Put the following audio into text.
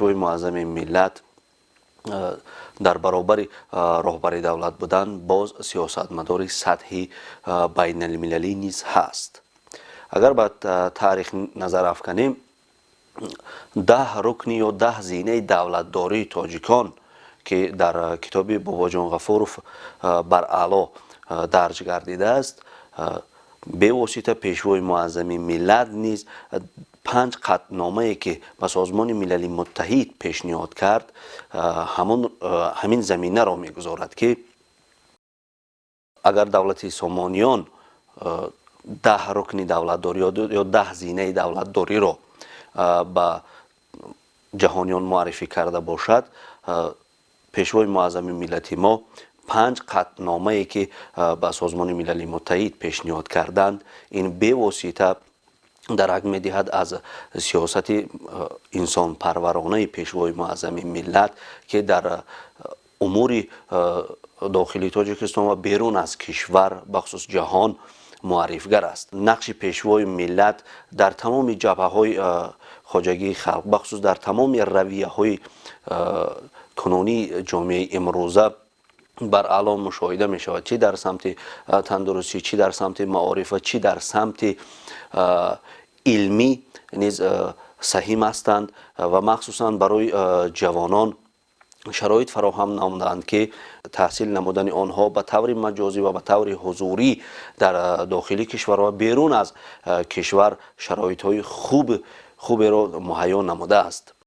пешвои муаззами миллат дар баробари роҳбари давлат будан боз сиёсатмадори сатҳи байналмилалӣ низ ҳаст. агар ба таърих назар афканем 10 рукни ё 10 зинаи давлатдории тоҷикон ки дар китоби бобоҷон ғафуров бар аъло дарҷ гардидааст, бевосита пешвои муаззами миллат низ 5 қатъномае ки ба созмони милали муттаҳид пешниҳод кард ҳамин заминаро мегузорад ки агар давлати сомониён 10 рукни давлатдорӣ ё 10 зинаи давлатдориро ба ҷаҳониён муаррифӣ карда бошад, пешвои муаззами миллати мо 5 қатъномае ки ба созмони милали муттаҳид пешниҳод карданд, ин бевосита дарак медиҳад аз сиёсати инсонпарваронаи пешвои муаззами миллат ки дар умури дохили тоҷикистон ва берун аз кишвар бахусус ҷаҳон муаррифгар аст. нақши пешвои миллат дар тамоми ҷабҳаҳои хоҷагии халқ бахусус дар тамоми равияҳои кунунии ҷомеаи имрӯза бар аъло мушоҳида мешавад, чӣ дар самти тандурустӣ, чӣ дар самти маорифат, чӣ дар самти илмӣ низ саҳим ҳастанд ва махсусан барои ҷавонон шароит фароҳам намуданд ки таҳсил намудани онҳо ба таври маҷозӣ ва ба таври ҳузурӣ дар дохили кишвар ва берун аз кишвар шароитҳои хуберо муҳайё намудааст.